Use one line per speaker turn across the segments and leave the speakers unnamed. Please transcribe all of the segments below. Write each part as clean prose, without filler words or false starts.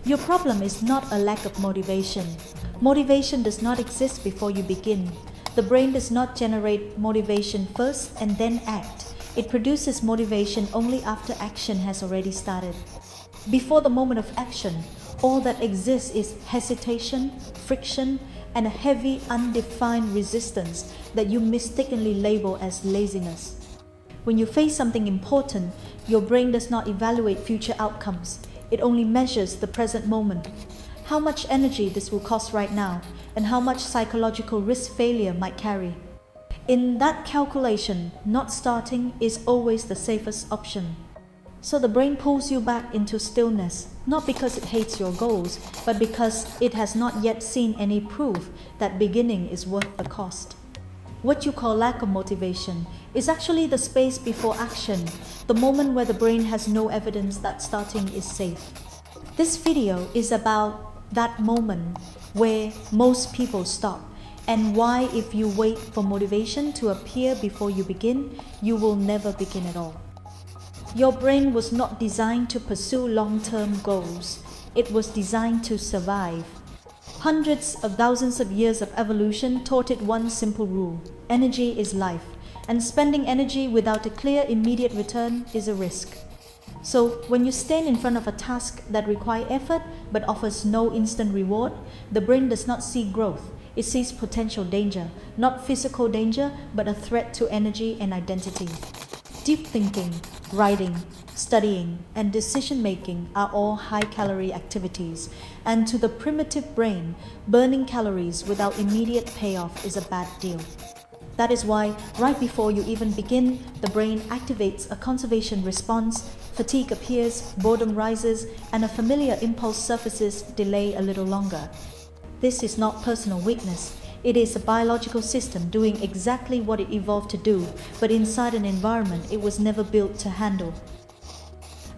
Your problem is not a lack of motivation. Motivation does not exist before you begin. The brain does not generate motivation first and then act. It produces motivation only after action has already started. Before the moment of action, all that exists is hesitation, friction, and a heavy, undefined resistance that you mistakenly label as laziness. When you face something important, your brain does not evaluate future outcomes. It only measures the present moment. How much energy this will cost right now, and how much psychological risk failure might carry. In that calculation, not starting is always the safest option. So the brain pulls you back into stillness, not because it hates your goals, but because it has not yet seen any proof that beginning is worth the cost. What you call lack of motivation is actually the space before action, the moment where the brain has no evidence that starting is safe. This video is about that moment where most people stop, and why if you wait for motivation to appear before you begin, you will never begin at all. Your brain was not designed to pursue long-term goals. It was designed to survive. Hundreds of thousands of years of evolution taught it one simple rule: energy is life, and spending energy without a clear immediate return is a risk. So when you stand in front of a task that requires effort but offers no instant reward, the brain does not see growth. It sees potential danger, not physical danger, but a threat to energy and identity. Deep thinking, writing, studying, and decision-making are all high-calorie activities, and to the primitive brain, burning calories without immediate payoff is a bad deal. That is why, right before you even begin, the brain activates a conservation response, fatigue appears, boredom rises, and a familiar impulse surfaces delay a little longer. This is not personal weakness. It is a biological system doing exactly what it evolved to do, but inside an environment it was never built to handle.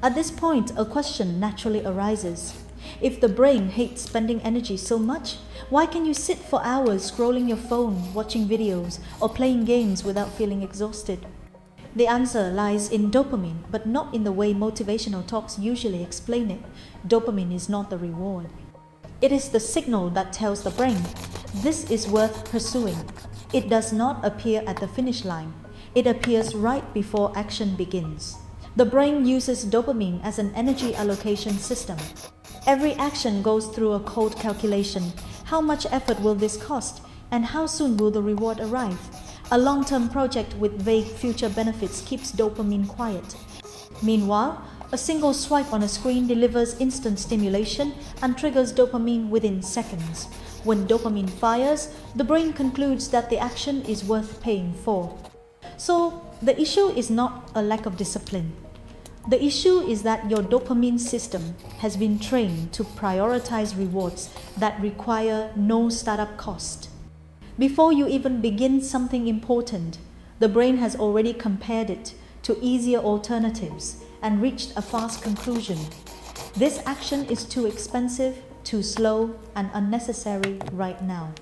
At this point, a question naturally arises. If the brain hates spending energy so much, why can you sit for hours scrolling your phone, watching videos, or playing games without feeling exhausted? The answer lies in dopamine, but not in the way motivational talks usually explain it. Dopamine is not the reward. It is the signal that tells the brain, this is worth pursuing. It does not appear at the finish line. It appears right before action begins. The brain uses dopamine as an energy allocation system. Every action goes through a cold calculation. How much effort will this cost? And how soon will the reward arrive? A long-term project with vague future benefits keeps dopamine quiet. Meanwhile, a single swipe on a screen delivers instant stimulation and triggers dopamine within seconds. When dopamine fires, the brain concludes that the action is worth paying for. So, the issue is not a lack of discipline. The issue is that your dopamine system has been trained to prioritize rewards that require no startup cost. Before you even begin something important, the brain has already compared it to easier alternatives and reached a fast conclusion. This action is too expensive, too slow, and unnecessary right now.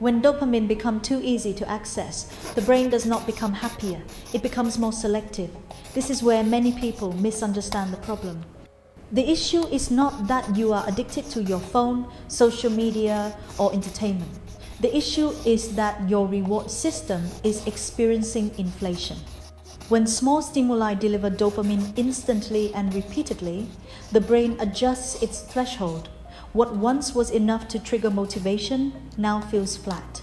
When dopamine becomes too easy to access, the brain does not become happier, it becomes more selective. This is where many people misunderstand the problem. The issue is not that you are addicted to your phone, social media, or entertainment. The issue is that your reward system is experiencing inflation. When small stimuli deliver dopamine instantly and repeatedly, the brain adjusts its threshold. What once was enough to trigger motivation now feels flat.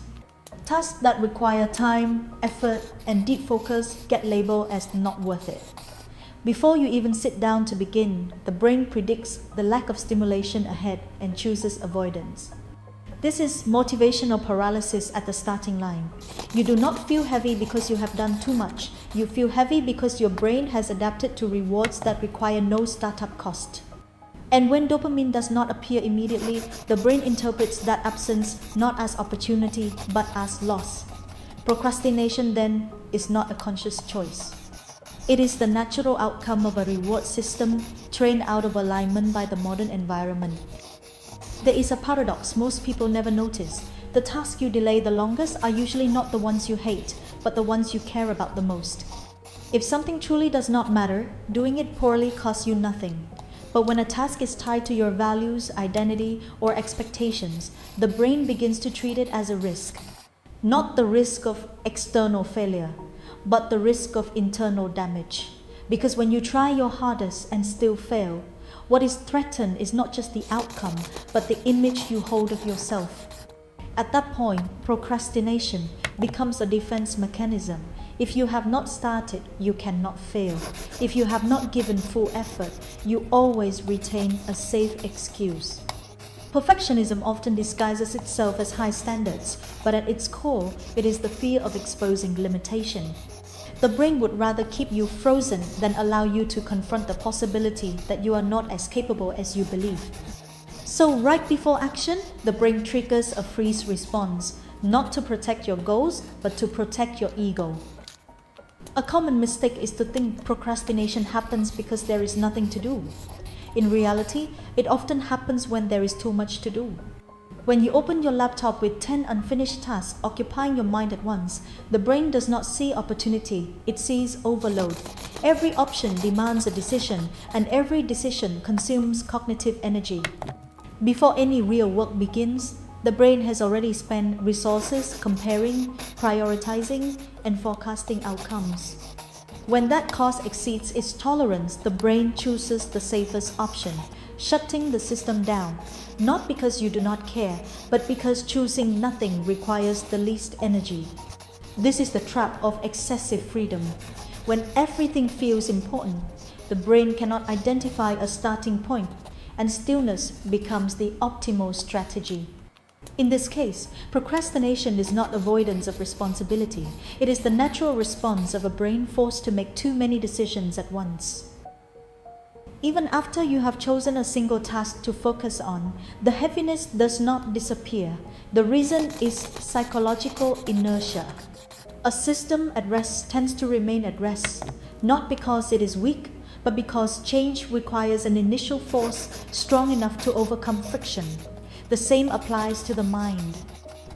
Tasks that require time, effort, and deep focus get labeled as not worth it. Before you even sit down to begin, the brain predicts the lack of stimulation ahead and chooses avoidance. This is motivational paralysis at the starting line. You do not feel heavy because you have done too much. You feel heavy because your brain has adapted to rewards that require no startup cost. And when dopamine does not appear immediately, the brain interprets that absence not as opportunity but as loss. Procrastination then is not a conscious choice. It is the natural outcome of a reward system trained out of alignment by the modern environment. There is a paradox most people never notice. The tasks you delay the longest are usually not the ones you hate, but the ones you care about the most. If something truly does not matter, doing it poorly costs you nothing. But when a task is tied to your values, identity, or expectations, the brain begins to treat it as a risk. Not the risk of external failure, but the risk of internal damage. Because when you try your hardest and still fail, what is threatened is not just the outcome, but the image you hold of yourself. At that point, procrastination becomes a defense mechanism. If you have not started, you cannot fail. If you have not given full effort, you always retain a safe excuse. Perfectionism often disguises itself as high standards, but at its core, it is the fear of exposing limitation. The brain would rather keep you frozen than allow you to confront the possibility that you are not as capable as you believe. So right before action, the brain triggers a freeze response, not to protect your goals, but to protect your ego. A common mistake is to think procrastination happens because there is nothing to do. In reality, it often happens when there is too much to do. When you open your laptop with 10 unfinished tasks occupying your mind at once, the brain does not see opportunity, it sees overload. Every option demands a decision, and every decision consumes cognitive energy. Before any real work begins, the brain has already spent resources comparing, prioritizing, and forecasting outcomes. When that cost exceeds its tolerance, the brain chooses the safest option, shutting the system down, not because you do not care, but because choosing nothing requires the least energy. This is the trap of excessive freedom. When everything feels important, the brain cannot identify a starting point, and stillness becomes the optimal strategy. In this case, procrastination is not avoidance of responsibility. It is the natural response of a brain forced to make too many decisions at once. Even after you have chosen a single task to focus on, the heaviness does not disappear. The reason is psychological inertia. A system at rest tends to remain at rest, not because it is weak, but because change requires an initial force strong enough to overcome friction. The same applies to the mind.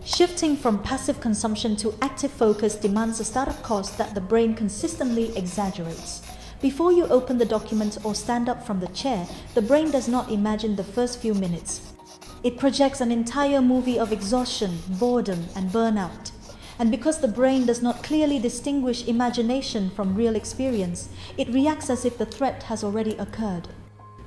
Shifting from passive consumption to active focus demands a startup cost that the brain consistently exaggerates. Before you open the document or stand up from the chair, the brain does not imagine the first few minutes. It projects an entire movie of exhaustion, boredom, and burnout. And because the brain does not clearly distinguish imagination from real experience, it reacts as if the threat has already occurred.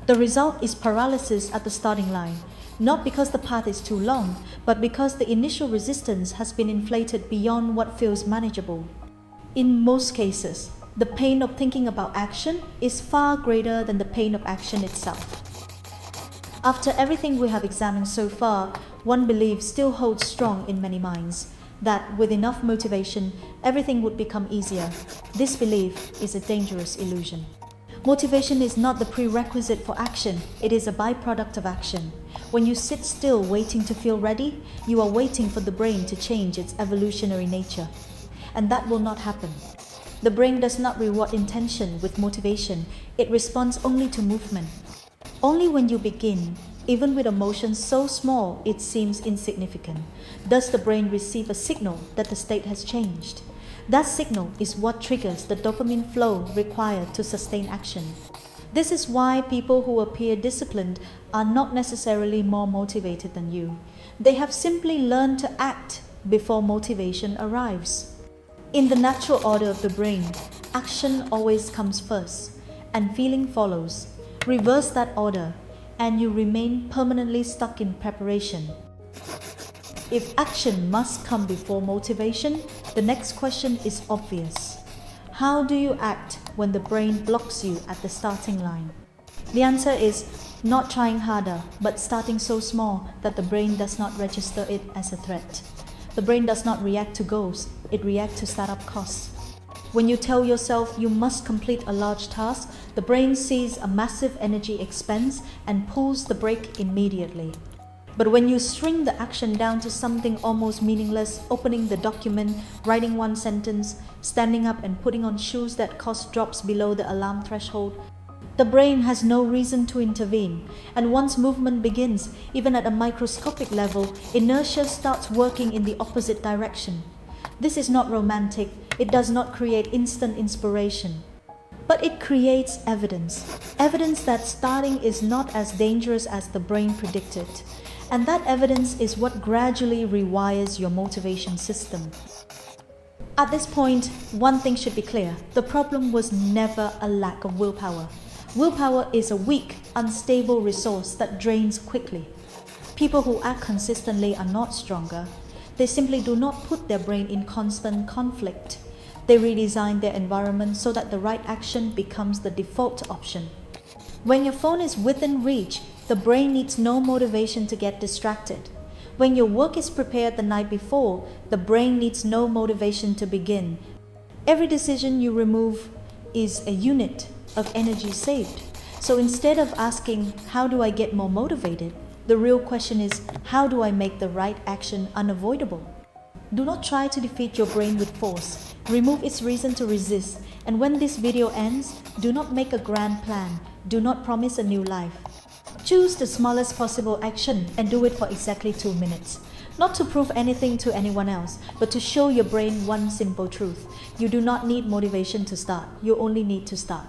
The result is paralysis at the starting line, not because the path is too long, but because the initial resistance has been inflated beyond what feels manageable. In most cases, the pain of thinking about action is far greater than the pain of action itself. After everything we have examined so far, one belief still holds strong in many minds, that with enough motivation, everything would become easier. This belief is a dangerous illusion. Motivation is not the prerequisite for action, it is a byproduct of action. When you sit still waiting to feel ready, you are waiting for the brain to change its evolutionary nature. And that will not happen. The brain does not reward intention with motivation, it responds only to movement. Only when you begin, even with a motion so small it seems insignificant, does the brain receive a signal that the state has changed. That signal is what triggers the dopamine flow required to sustain action. This is why people who appear disciplined are not necessarily more motivated than you. They have simply learned to act before motivation arrives. In the natural order of the brain, action always comes first, and feeling follows. Reverse that order, and you remain permanently stuck in preparation. If action must come before motivation, the next question is obvious. How do you act when the brain blocks you at the starting line? The answer is not trying harder, but starting so small that the brain does not register it as a threat. The brain does not react to goals, it reacts to startup costs. When you tell yourself you must complete a large task, the brain sees a massive energy expense and pulls the brake immediately. But when you shrink the action down to something almost meaningless, opening the document, writing one sentence, standing up and putting on shoes that cost drops below the alarm threshold, the brain has no reason to intervene. And once movement begins, even at a microscopic level, inertia starts working in the opposite direction. This is not romantic. It does not create instant inspiration. But it creates evidence. Evidence that starting is not as dangerous as the brain predicted. And that evidence is what gradually rewires your motivation system. At this point, one thing should be clear. The problem was never a lack of willpower. Willpower is a weak, unstable resource that drains quickly. People who act consistently are not stronger. They simply do not put their brain in constant conflict. They redesign their environment so that the right action becomes the default option. When your phone is within reach, the brain needs no motivation to get distracted. When your work is prepared the night before, the brain needs no motivation to begin. Every decision you remove is a unit of energy saved. So instead of asking, how do I get more motivated? The real question is, how do I make the right action unavoidable? Do not try to defeat your brain with force. Remove its reason to resist. And when this video ends, do not make a grand plan. Do not promise a new life. Choose the smallest possible action and do it for exactly 2 minutes. Not to prove anything to anyone else, but to show your brain one simple truth. You do not need motivation to start. You only need to start.